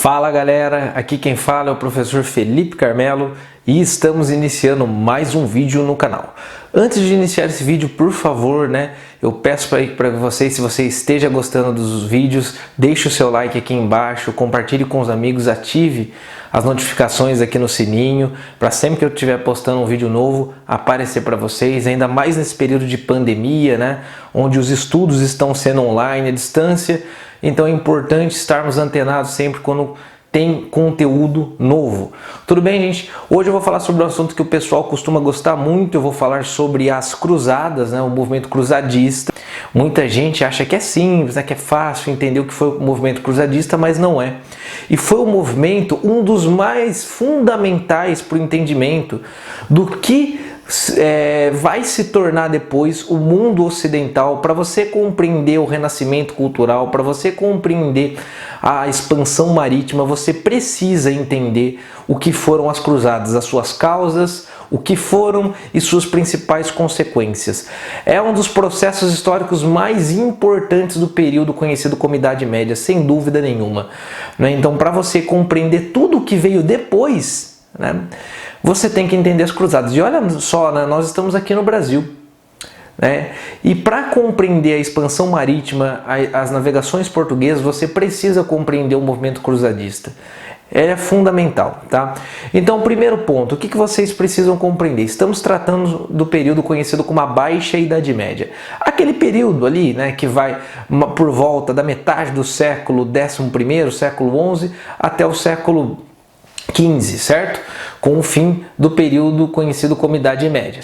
Fala galera, aqui quem fala é o professor Felipe Carmelo e estamos iniciando mais um vídeo no canal. Antes de iniciar esse vídeo, por favor, eu peço para vocês, se você esteja gostando dos vídeos, deixe o seu like aqui embaixo, compartilhe com os amigos, ative as notificações aqui no sininho, para sempre que eu estiver postando um vídeo novo, aparecer para vocês, ainda mais nesse período de pandemia, onde os estudos estão sendo online, à distância. Então é importante estarmos antenados sempre quando tem conteúdo novo. Tudo bem, gente? Hoje eu vou falar sobre um assunto que o pessoal costuma gostar muito. Eu vou falar sobre as cruzadas, o movimento cruzadista. Muita gente acha que é simples, que é fácil entender o que foi o movimento cruzadista, mas não é. E foi um movimento, um dos mais fundamentais para o entendimento do que vai se tornar depois o mundo ocidental. Para você compreender o renascimento cultural, para você compreender a expansão marítima, você precisa entender o que foram as cruzadas, as suas causas, o que foram e suas principais consequências. É um dos processos históricos mais importantes do período conhecido como Idade Média, sem dúvida nenhuma. Então, para você compreender tudo o que veio depois, você tem que entender as cruzadas. E olha só, nós estamos aqui no Brasil. E para compreender a expansão marítima, as navegações portuguesas, você precisa compreender o movimento cruzadista. É fundamental, tá? Então, primeiro ponto, o que vocês precisam compreender? Estamos tratando do período conhecido como a Baixa Idade Média. Aquele período ali, que vai por volta da metade do século XI, século XI, até o século XV, certo? Com o fim do período conhecido como Idade Média.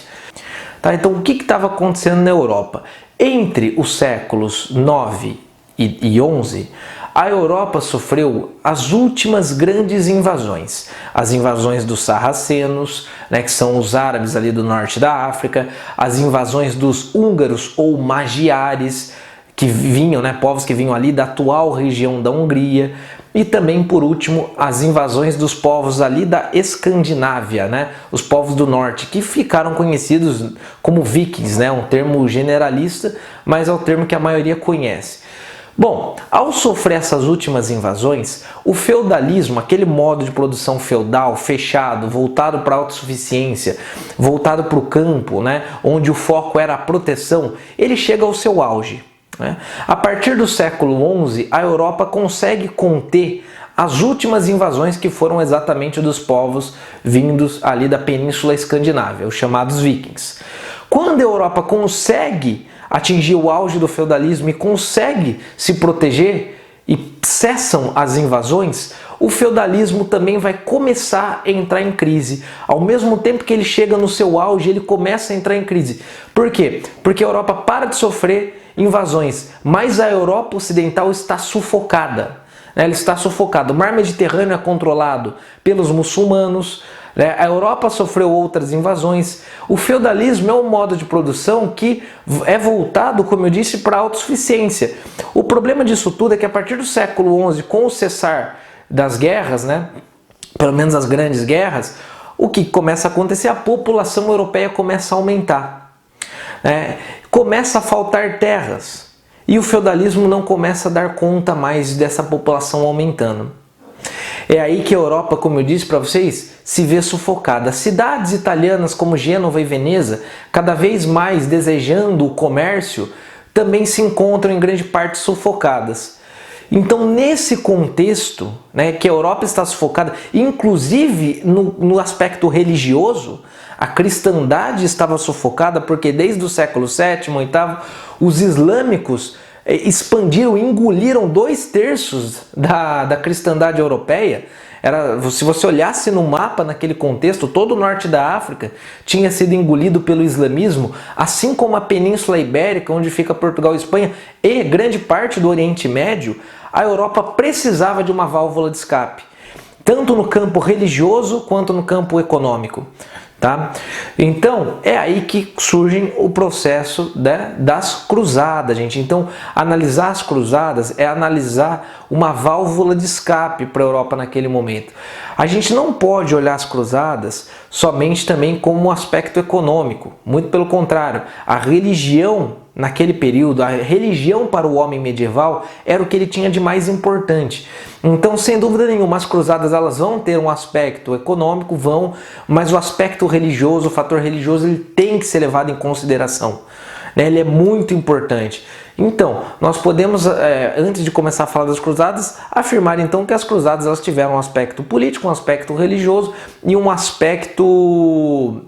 Tá, então, o que estava acontecendo na Europa? Entre os séculos 9 e 11, a Europa sofreu as últimas grandes invasões. As invasões dos sarracenos, que são os árabes ali do norte da África, as invasões dos húngaros ou magiares, que vinham, povos que vinham ali da atual região da Hungria, e também, por último, as invasões dos povos ali da Escandinávia, os povos do norte, que ficaram conhecidos como vikings, um termo generalista, mas é o termo que a maioria conhece. Bom, ao sofrer essas últimas invasões, o feudalismo, aquele modo de produção feudal, fechado, voltado para a autossuficiência, voltado para o campo, onde o foco era a proteção, ele chega ao seu auge. A partir do século XI, a Europa consegue conter as últimas invasões, que foram exatamente dos povos vindos ali da Península Escandinávia, os chamados vikings. Quando a Europa consegue atingir o auge do feudalismo e consegue se proteger e cessam as invasões, o feudalismo também vai começar a entrar em crise. Ao mesmo tempo que ele chega no seu auge, ele começa a entrar em crise. Por quê? Porque a Europa para de sofrer invasões, mas a Europa Ocidental está sufocada. Ela está sufocada. O mar Mediterrâneo é controlado pelos muçulmanos. A Europa sofreu outras invasões. O feudalismo é um modo de produção que é voltado, como eu disse, para a autossuficiência. O problema disso tudo é que a partir do século XI, com o cessar das guerras, pelo menos as grandes guerras, o que começa a acontecer? A população europeia começa a aumentar. Começa a faltar terras. E o feudalismo não começa a dar conta mais dessa população aumentando. É aí que a Europa, como eu disse para vocês, se vê sufocada. Cidades italianas como Gênova e Veneza, cada vez mais desejando o comércio, também se encontram em grande parte sufocadas. Então, nesse contexto, que a Europa está sufocada, inclusive no aspecto religioso, a cristandade estava sufocada porque desde o século VII, VIII, os islâmicos expandiram, engoliram 2/3 da cristandade europeia. Se você olhasse no mapa naquele contexto, todo o norte da África tinha sido engolido pelo islamismo, assim como a Península Ibérica, onde fica Portugal e Espanha, e grande parte do Oriente Médio. A Europa precisava de uma válvula de escape, tanto no campo religioso quanto no campo econômico. Então, é aí que surge o processo das cruzadas, gente. Então, analisar as cruzadas é analisar uma válvula de escape para a Europa naquele momento. A gente não pode olhar as cruzadas somente também como um aspecto econômico. Muito pelo contrário, a religião naquele período, a religião para o homem medieval era o que ele tinha de mais importante. Então, sem dúvida nenhuma, as cruzadas elas vão ter um aspecto econômico, mas o aspecto religioso, o fator religioso, ele tem que ser levado em consideração. Ele é muito importante. Então, nós podemos, antes de começar a falar das cruzadas, afirmar então que as cruzadas elas tiveram um aspecto político, um aspecto religioso e um aspecto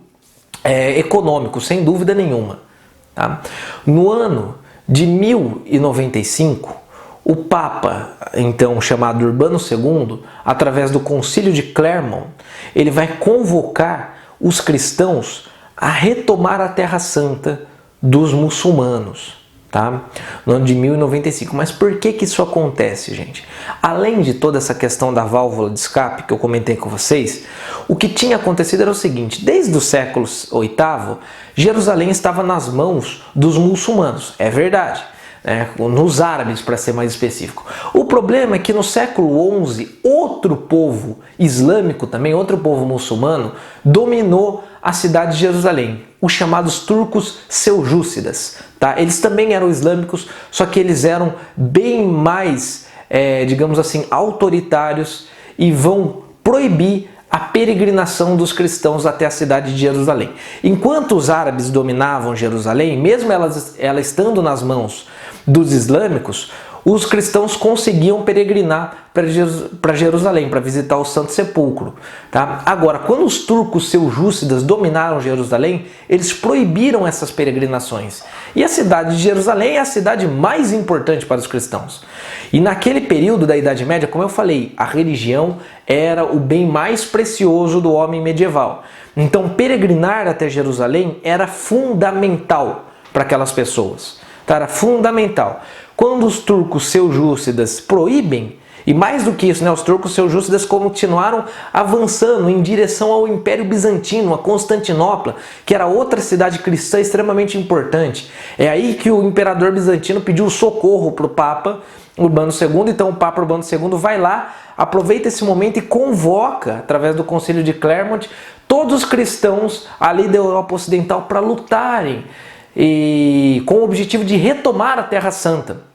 econômico, sem dúvida nenhuma. Tá? No ano de 1095, o Papa, então chamado Urbano II, através do Concílio de Clermont, ele vai convocar os cristãos a retomar a Terra Santa dos muçulmanos, tá? No ano de 1095. Mas por que isso acontece, gente? Além de toda essa questão da válvula de escape que eu comentei com vocês, o que tinha acontecido era o seguinte: desde o século VIII, Jerusalém estava nas mãos dos muçulmanos, é verdade, nos árabes, para ser mais específico. O problema é que no século XI, outro povo islâmico também, outro povo muçulmano, dominou a cidade de Jerusalém, os chamados turcos seljúcidas. Tá? Eles também eram islâmicos, só que eles eram bem mais, digamos assim, autoritários e vão proibir a peregrinação dos cristãos até a cidade de Jerusalém. Enquanto os árabes dominavam Jerusalém, mesmo ela estando nas mãos dos islâmicos, os cristãos conseguiam peregrinar para Jerusalém, para visitar o Santo Sepulcro. Tá? Agora, quando os turcos seljúcidas dominaram Jerusalém, eles proibiram essas peregrinações. E a cidade de Jerusalém é a cidade mais importante para os cristãos. E naquele período da Idade Média, como eu falei, a religião era o bem mais precioso do homem medieval. Então, peregrinar até Jerusalém era fundamental para aquelas pessoas. Tá? Era fundamental. Quando os turcos seljúcidas proíbem, e mais do que isso, os turcos seljúcidas continuaram avançando em direção ao Império Bizantino, a Constantinopla, que era outra cidade cristã extremamente importante. É aí que o imperador bizantino pediu socorro para o Papa Urbano II, então o Papa Urbano II vai lá, aproveita esse momento e convoca, através do Concílio de Clermont, todos os cristãos ali da Europa Ocidental para lutarem e com o objetivo de retomar a Terra Santa.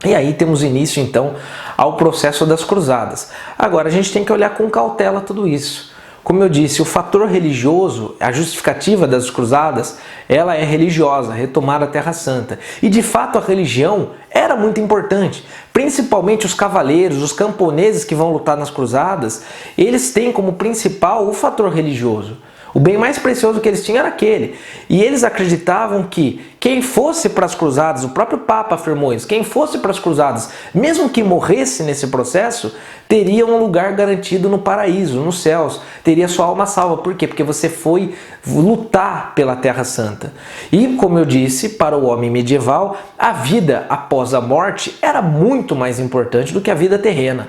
E aí temos início então ao processo das cruzadas. Agora a gente tem que olhar com cautela tudo isso. Como eu disse, o fator religioso, a justificativa das cruzadas, ela é religiosa, retomar a Terra Santa. E de fato a religião era muito importante. Principalmente os cavaleiros, os camponeses que vão lutar nas cruzadas, eles têm como principal o fator religioso. O bem mais precioso que eles tinham era aquele. E eles acreditavam que quem fosse para as cruzadas, o próprio Papa afirmou isso, quem fosse para as cruzadas, mesmo que morresse nesse processo, teria um lugar garantido no paraíso, nos céus, teria sua alma salva. Por quê? Porque você foi lutar pela Terra Santa. E, como eu disse, para o homem medieval, a vida após a morte era muito mais importante do que a vida terrena.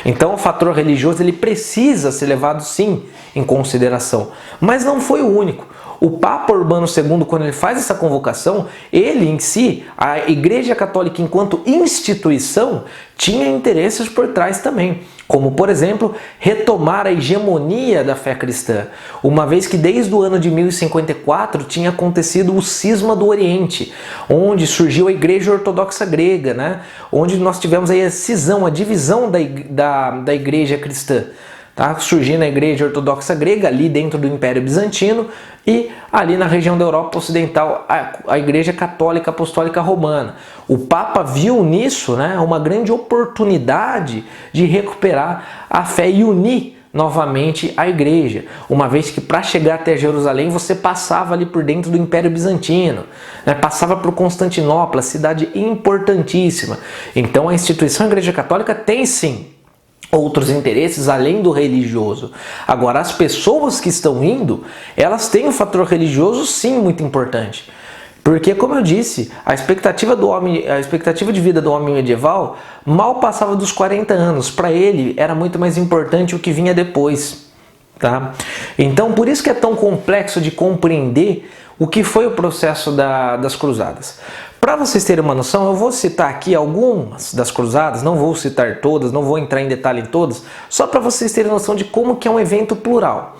Então o fator religioso ele precisa ser levado sim em consideração, mas não foi o único. O Papa Urbano II, quando ele faz essa convocação, ele em si, a Igreja Católica enquanto instituição, tinha interesses por trás também, como por exemplo, retomar a hegemonia da fé cristã, uma vez que desde o ano de 1054 tinha acontecido o cisma do Oriente, onde surgiu a Igreja Ortodoxa Grega, onde nós tivemos aí a cisão, a divisão da Igreja cristã. Tá? Surgindo a Igreja Ortodoxa Grega ali dentro do Império Bizantino e ali na região da Europa Ocidental a Igreja Católica Apostólica Romana. O Papa viu nisso uma grande oportunidade de recuperar a fé e unir novamente a Igreja, uma vez que para chegar até Jerusalém você passava ali por dentro do Império Bizantino, passava por Constantinopla, cidade importantíssima. Então a instituição Igreja Católica tem sim outros interesses além do religioso. Agora, as pessoas que estão indo, elas têm um fator religioso sim muito importante. Porque, como eu disse, a expectativa de vida do homem medieval mal passava dos 40 anos. Para ele, era muito mais importante o que vinha depois. Tá? Então, por isso que é tão complexo de compreender o que foi o processo das cruzadas. Para vocês terem uma noção, eu vou citar aqui algumas das cruzadas, não vou citar todas, não vou entrar em detalhe em todas, só para vocês terem noção de como que é um evento plural.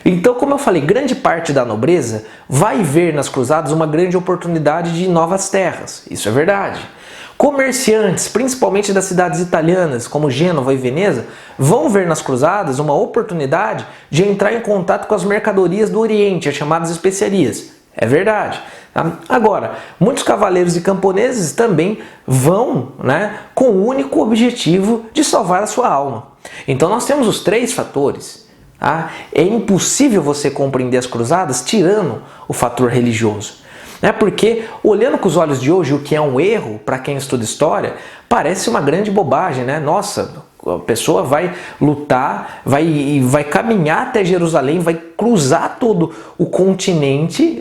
Então, como eu falei, grande parte da nobreza vai ver nas cruzadas uma grande oportunidade de novas terras. Isso é verdade. Comerciantes, principalmente das cidades italianas, como Gênova e Veneza, vão ver nas cruzadas uma oportunidade de entrar em contato com as mercadorias do Oriente, as chamadas especiarias. É verdade. Agora, muitos cavaleiros e camponeses também vão, com o único objetivo de salvar a sua alma. Então nós temos os três fatores. É impossível você compreender as cruzadas tirando o fator religioso. Porque, olhando com os olhos de hoje, o que é um erro para quem estuda história, parece uma grande bobagem, Nossa, a pessoa vai lutar, vai caminhar até Jerusalém, vai cruzar todo o continente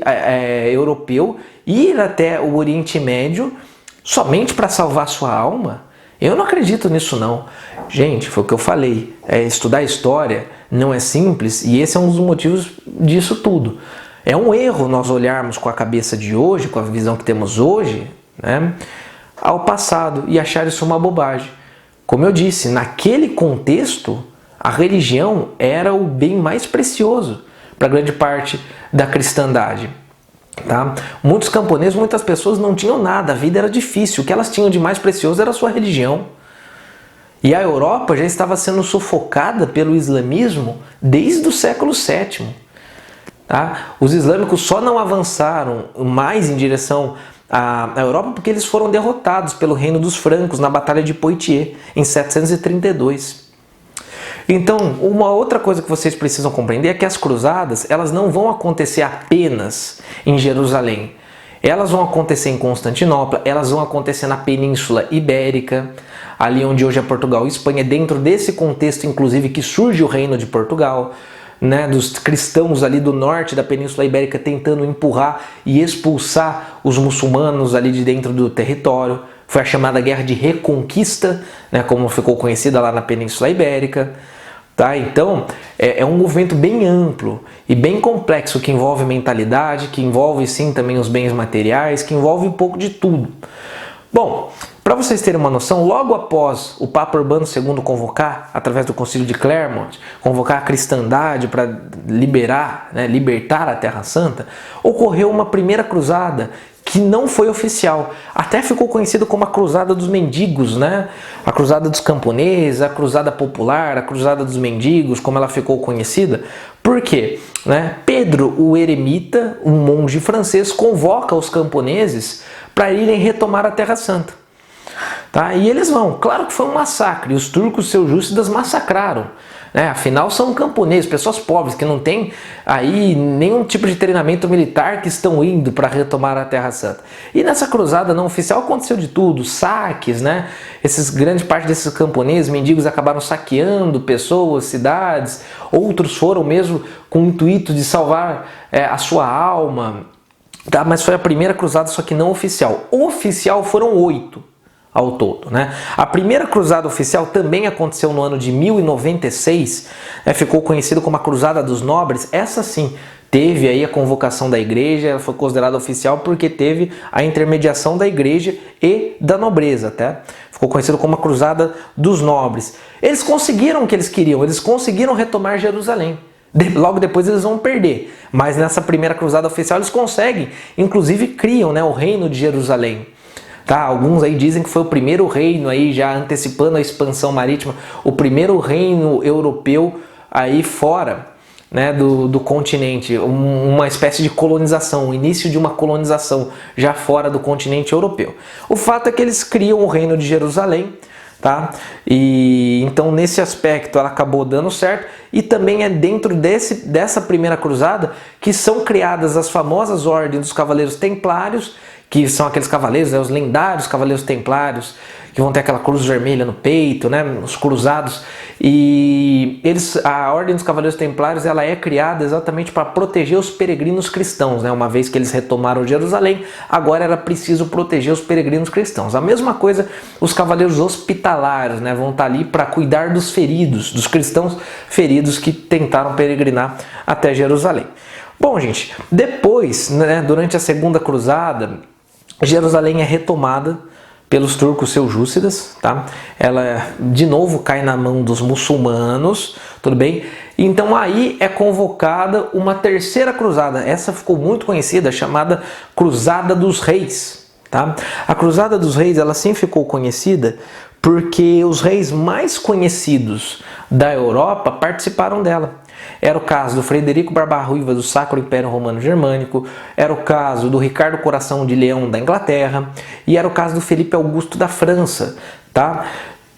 europeu, ir até o Oriente Médio, somente para salvar sua alma? Eu não acredito nisso não. Gente, foi o que eu falei, estudar história não é simples e esse é um dos motivos disso tudo. É um erro nós olharmos com a cabeça de hoje, com a visão que temos hoje, ao passado e achar isso uma bobagem. Como eu disse, naquele contexto, a religião era o bem mais precioso para grande parte da cristandade. Muitos camponeses, muitas pessoas não tinham nada, a vida era difícil, o que elas tinham de mais precioso era a sua religião. E a Europa já estava sendo sufocada pelo islamismo desde o século VII. Os islâmicos só não avançaram mais em direção à Europa porque eles foram derrotados pelo reino dos francos na Batalha de Poitiers, em 732. Então, uma outra coisa que vocês precisam compreender é que as cruzadas elas não vão acontecer apenas em Jerusalém. Elas vão acontecer em Constantinopla, elas vão acontecer na Península Ibérica, ali onde hoje é Portugal e Espanha, dentro desse contexto, inclusive, que surge o reino de Portugal, dos cristãos ali do norte da Península Ibérica tentando empurrar e expulsar os muçulmanos ali de dentro do território. Foi a chamada Guerra de Reconquista, como ficou conhecida lá na Península Ibérica. Então, é um movimento bem amplo e bem complexo que envolve mentalidade, que envolve sim também os bens materiais, que envolve um pouco de tudo. Bom, para vocês terem uma noção, logo após o Papa Urbano II convocar, através do Concílio de Clermont, convocar a cristandade para libertar a Terra Santa, ocorreu uma primeira cruzada que não foi oficial. Até ficou conhecido como a Cruzada dos Mendigos, A Cruzada dos Camponeses, a Cruzada Popular, a Cruzada dos Mendigos, como ela ficou conhecida. Por quê? Pedro, o eremita, um monge francês, convoca os camponeses para irem retomar a Terra Santa. E eles vão. Claro que foi um massacre. Os turcos seljúcidas massacraram. Afinal, são camponeses, pessoas pobres que não têm aí nenhum tipo de treinamento militar que estão indo para retomar a Terra Santa. E nessa cruzada não oficial aconteceu de tudo, saques, Grande parte desses camponeses, mendigos, acabaram saqueando pessoas, cidades. Outros foram mesmo com o intuito de salvar a sua alma. Mas foi a primeira cruzada, só que não oficial. Oficial foram 8. Ao todo, A primeira cruzada oficial também aconteceu no ano de 1096, ficou conhecido como a Cruzada dos Nobres. Essa sim teve aí a convocação da igreja, ela foi considerada oficial porque teve a intermediação da igreja e da nobreza, Ficou conhecido como a Cruzada dos Nobres. Eles conseguiram o que eles queriam, eles conseguiram retomar Jerusalém. Logo depois eles vão perder, mas nessa primeira cruzada oficial eles conseguem, inclusive criam o reino de Jerusalém. Alguns aí dizem que foi o primeiro reino, aí já antecipando a expansão marítima, o primeiro reino europeu aí fora do continente, uma espécie de colonização, o início de uma colonização já fora do continente europeu. O fato é que eles criam o reino de Jerusalém, E então nesse aspecto ela acabou dando certo, e também é dentro dessa primeira cruzada que são criadas as famosas ordens dos Cavaleiros Templários, que são aqueles cavaleiros, os lendários Cavaleiros Templários, que vão ter aquela cruz vermelha no peito, os cruzados. E a Ordem dos Cavaleiros Templários ela é criada exatamente para proteger os peregrinos cristãos, Uma vez que eles retomaram Jerusalém, agora era preciso proteger os peregrinos cristãos. A mesma coisa os Cavaleiros Hospitalários, vão estar ali para cuidar dos feridos, dos cristãos feridos que tentaram peregrinar até Jerusalém. Bom, gente, depois, durante a Segunda Cruzada, Jerusalém é retomada pelos turcos seljúcidas, tá? Ela de novo cai na mão dos muçulmanos, tudo bem? Então aí é convocada uma terceira cruzada, essa ficou muito conhecida, chamada Cruzada dos Reis, tá? A Cruzada dos Reis, ela sim ficou conhecida porque os reis mais conhecidos da Europa participaram dela. Era o caso do Frederico Barba-Ruiva do Sacro Império Romano Germânico, era o caso do Ricardo Coração de Leão da Inglaterra e era o caso do Felipe Augusto da França, tá?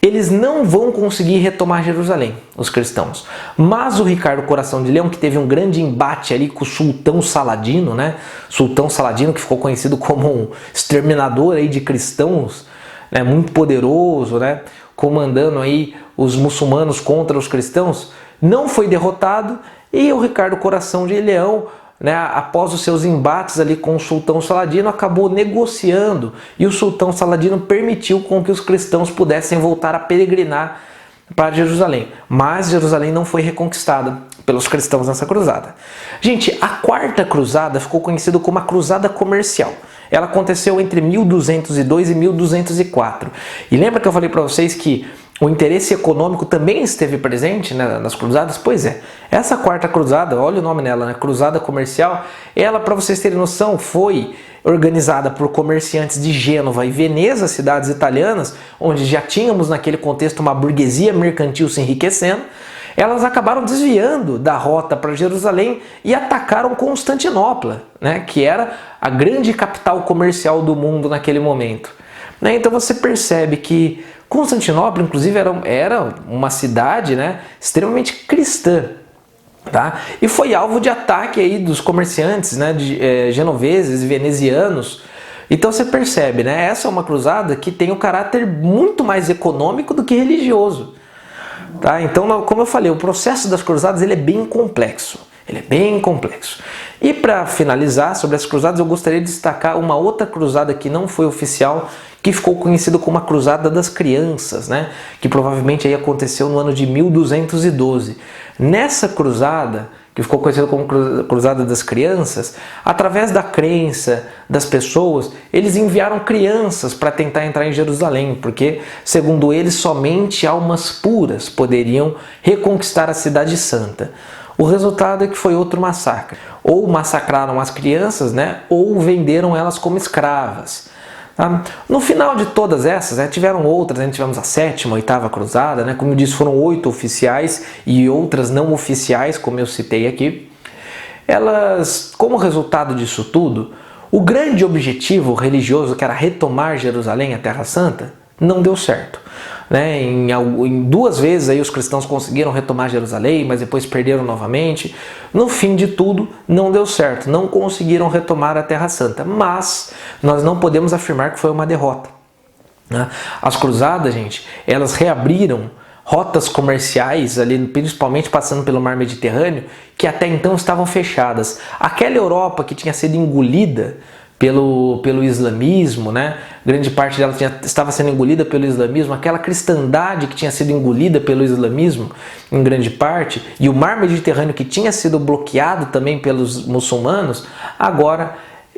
Eles não vão conseguir retomar Jerusalém, os cristãos. Mas o Ricardo Coração de Leão, que teve um grande embate ali com o Sultão Saladino, né? Sultão Saladino, que ficou conhecido como um exterminador aí de cristãos, né? Muito poderoso, né? Comandando aí os muçulmanos contra os cristãos, não foi derrotado e o Ricardo Coração de Leão, né, após os seus embates ali com o Sultão Saladino, acabou negociando e o Sultão Saladino permitiu com que os cristãos pudessem voltar a peregrinar para Jerusalém. Mas Jerusalém não foi reconquistada pelos cristãos nessa cruzada. Gente, a quarta cruzada ficou conhecida como a Cruzada Comercial. Ela aconteceu entre 1202 e 1204. E lembra que eu falei para vocês que o interesse econômico também esteve presente, né, nas cruzadas? Pois é, essa quarta cruzada, olha o nome dela, né, Cruzada Comercial, ela, para vocês terem noção, foi organizada por comerciantes de Gênova e Veneza, cidades italianas, onde já tínhamos naquele contexto uma burguesia mercantil se enriquecendo. Elas acabaram desviando da rota para Jerusalém e atacaram Constantinopla, né, que era a grande capital comercial do mundo naquele momento. Né, então você percebe que Constantinopla, inclusive, era uma cidade, né, extremamente cristã, tá? E foi alvo de ataque aí dos comerciantes, né, genoveses e venezianos. Então você percebe, né, essa é uma cruzada que tem um caráter muito mais econômico do que religioso. Tá? Então, como eu falei, o processo das cruzadas ele é bem complexo. Ele é bem complexo. E para finalizar sobre as cruzadas, eu gostaria de destacar uma outra cruzada que não foi oficial, que ficou conhecida como a Cruzada das Crianças, né? Que provavelmente aí aconteceu no ano de 1212. Nessa cruzada, que ficou conhecida como Cruzada das Crianças, através da crença das pessoas, eles enviaram crianças para tentar entrar em Jerusalém, porque, segundo eles, somente almas puras poderiam reconquistar a Cidade Santa. O resultado é que foi outro massacre. Ou massacraram as crianças, né, ou venderam elas como escravas. Tá? No final de todas essas, né, tiveram outras, né, tivemos a sétima, oitava cruzada, né, como eu disse, foram 8 oficiais e outras não oficiais, como eu citei aqui. Elas, como resultado disso tudo, o grande objetivo religioso, que era retomar Jerusalém, a Terra Santa, não deu certo. Né? Em 2 vezes aí os cristãos conseguiram retomar Jerusalém, mas depois perderam novamente. No fim de tudo, não deu certo, não conseguiram retomar a Terra Santa, mas nós não podemos afirmar que foi uma derrota. Né? As cruzadas, gente, elas reabriram rotas comerciais, ali, principalmente passando pelo Mar Mediterrâneo, que até então estavam fechadas. Aquela Europa que tinha sido engolida pelo islamismo, né? Grande parte dela estava sendo engolida pelo islamismo, aquela cristandade que tinha sido engolida pelo islamismo em grande parte, e o Mar Mediterrâneo que tinha sido bloqueado também pelos muçulmanos, agora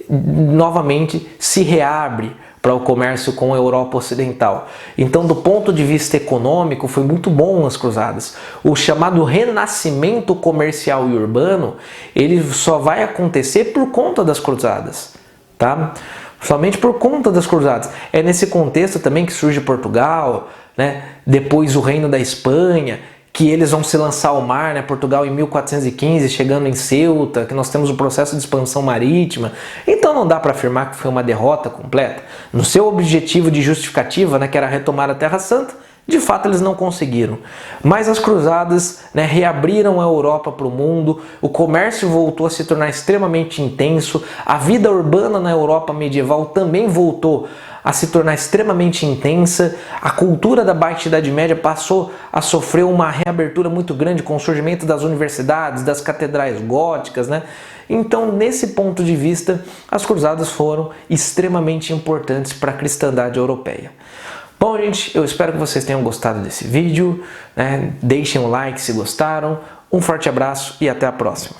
novamente se reabre para o comércio com a Europa Ocidental. Então, do ponto de vista econômico, foi muito bom as cruzadas. O chamado renascimento comercial e urbano, ele só vai acontecer por conta das cruzadas. Tá? Somente por conta das cruzadas. É nesse contexto também que surge Portugal, né? Depois o Reino da Espanha, que eles vão se lançar ao mar, né? Portugal em 1415, chegando em Ceuta, que nós temos o processo de expansão marítima. Então não dá para afirmar que foi uma derrota completa. No seu objetivo de justificativa, né, que era retomar a Terra Santa, de fato eles não conseguiram. Mas as cruzadas, né, reabriram a Europa para o mundo, o comércio voltou a se tornar extremamente intenso, a vida urbana na Europa medieval também voltou a se tornar extremamente intensa, a cultura da Baixa Idade Média passou a sofrer uma reabertura muito grande com o surgimento das universidades, das catedrais góticas, né? Então, nesse ponto de vista, as cruzadas foram extremamente importantes para a cristandade europeia. Bom, gente, eu espero que vocês tenham gostado desse vídeo, né? Deixem um like se gostaram, um forte abraço e até a próxima.